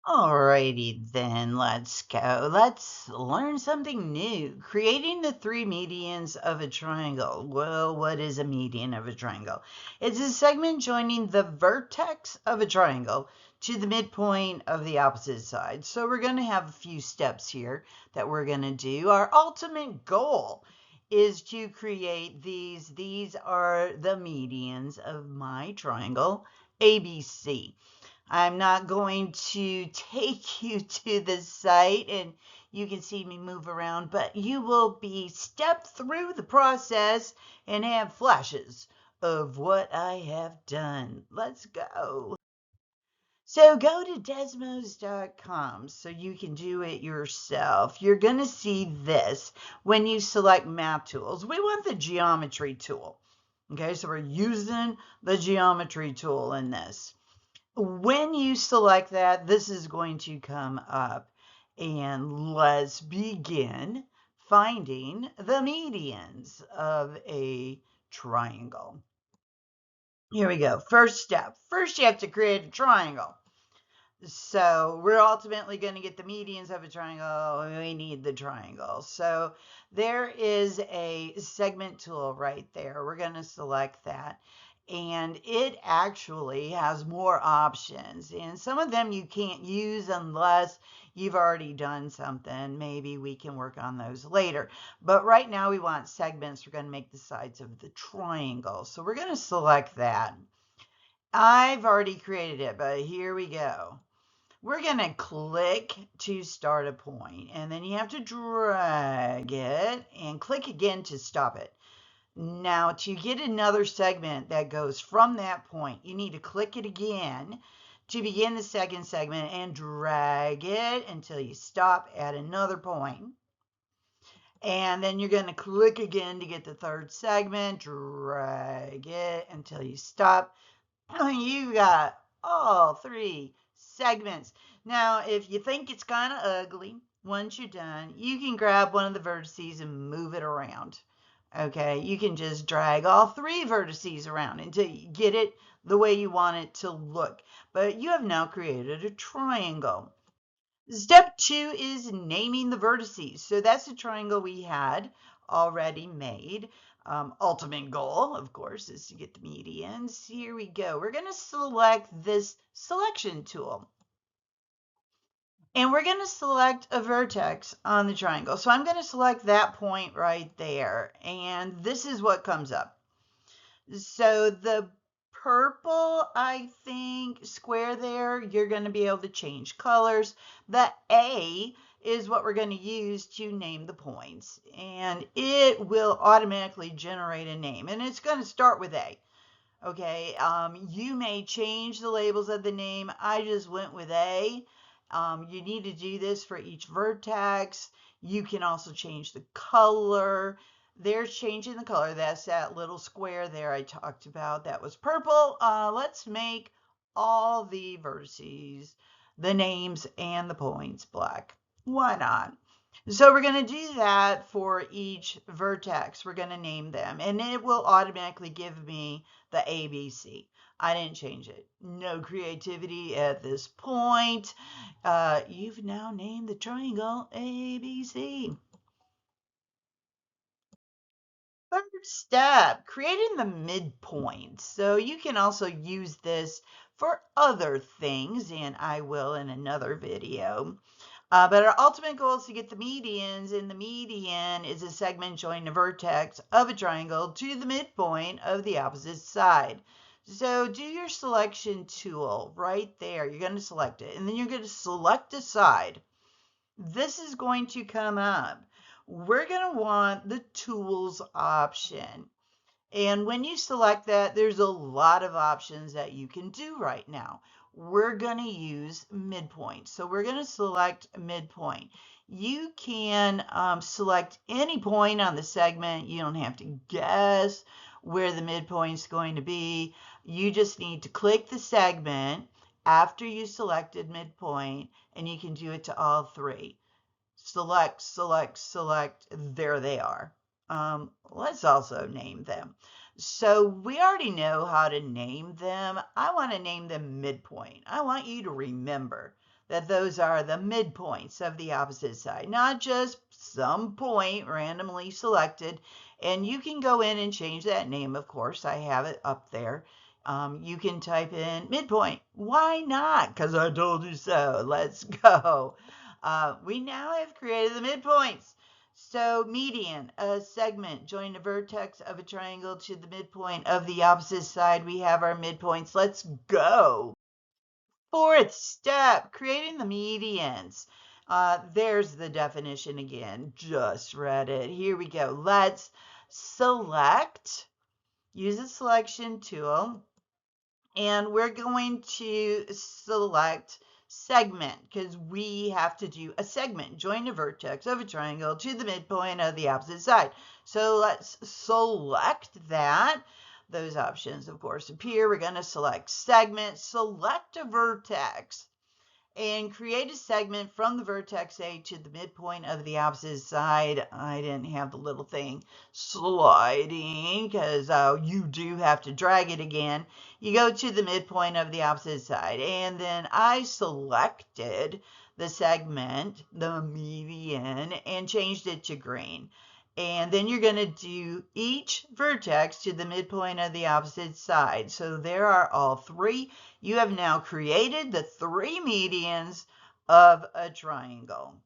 Alrighty then, let's go. Let's learn something new. Creating the three medians of a triangle. Well, what is a median of a triangle? It's a segment joining the vertex of a triangle to the midpoint of the opposite side. So we're going to have a few steps here that we're going to do. Our ultimate goal is to create these. These are the medians of my triangle, ABC. I'm not going to take you to the site and you can see me move around, but you will be stepped through the process and have flashes of what I have done. Let's go. So go to Desmos.com so you can do it yourself. You're going to see this when you select Math Tools. We want the geometry tool. Okay, so we're using the geometry tool in this. When you select that, this is going to come up. And let's begin finding the medians of a triangle. Here we go. First step. First, you have to create a triangle. So we're ultimately going to get the medians of a triangle. We need the triangle. So there is a segment tool right there. We're going to select that. And it actually has more options. And some of them you can't use unless you've already done something. Maybe we can work on those later. But right now we want segments. We're going to make the sides of the triangle. So we're going to select that. I've already created it, but here we go. We're going to click to start a point, and then you have to drag it and click again to stop it. Now, to get another segment that goes from that point, you need to click it again to begin the second segment and drag it until you stop at another point. And then you're going to click again to get the third segment, drag it until you stop. You got all three segments. Now, if you think it's kind of ugly, once you're done, you can grab one of the vertices and move it around. Okay, you can just drag all three vertices around until you get it the way you want it to look. But you have now created a triangle. Step 2 is naming the vertices. So that's the triangle we had already made. Ultimate goal, of course, is to get the medians. Here we go. We're going to select this selection tool. And we're going to select a vertex on the triangle. So I'm going to select that point right there. And this is what comes up. So the purple, I think, square there, you're going to be able to change colors. The A is what we're going to use to name the points. And it will automatically generate a name. And it's going to start with A. Okay, you may change the labels of the name. I just went with A. You need to do this for each vertex. You can also change the color. There's changing the color. That's that little square there I talked about. That was purple. Let's make all the vertices, the names, and the points black. Why not? So we're going to do that for each vertex. We're going to name them, and it will automatically give me the ABC. I didn't change it. No creativity at this point. You've now named the triangle ABC. Third step, creating the midpoint. So you can also use this for other things, and I will in another video. But our ultimate goal is to get the medians, and the median is a segment joining the vertex of a triangle to the midpoint of the opposite side. So do your selection tool right there. You're going to select it, and then you're going to select a side. This is going to come up. We're going to want the tools option. And when you select that, there's a lot of options that you can do right now. We're going to use midpoint. So we're going to select midpoint. You can select any point on the segment. You don't have to guess where the midpoint is going to be. You just need to click the segment after you selected midpoint, and you can do it to all three. Select, select, select. There they are. Let's also name them. So we already know how to name them. I want to name them midpoint. I want you to remember that those are the midpoints of the opposite side, not just some point randomly selected. And you can go in and change that name, of course. I have it up there. You can type in midpoint. Why not? Because I told you so. Let's go. We now have created the midpoints. So median, a segment, join the vertex of a triangle to the midpoint of the opposite side. We have our midpoints. Let's go. Fourth step, creating the medians. There's the definition again. Just read it. Here we go. Let's select, use the selection tool, and we're going to select segment because we have to do a segment. Join the vertex of a triangle to the midpoint of the opposite side. So let's select that. Those options, of course, appear. We're going to select segment, select a vertex, and create a segment from the vertex A to the midpoint of the opposite side. I didn't have the little thing sliding because you do have to drag it again. You go to the midpoint of the opposite side, and then I selected the segment, the median, and changed it to green. And then you're going to do each vertex to the midpoint of the opposite side. So there are all three. You have now created the three medians of a triangle.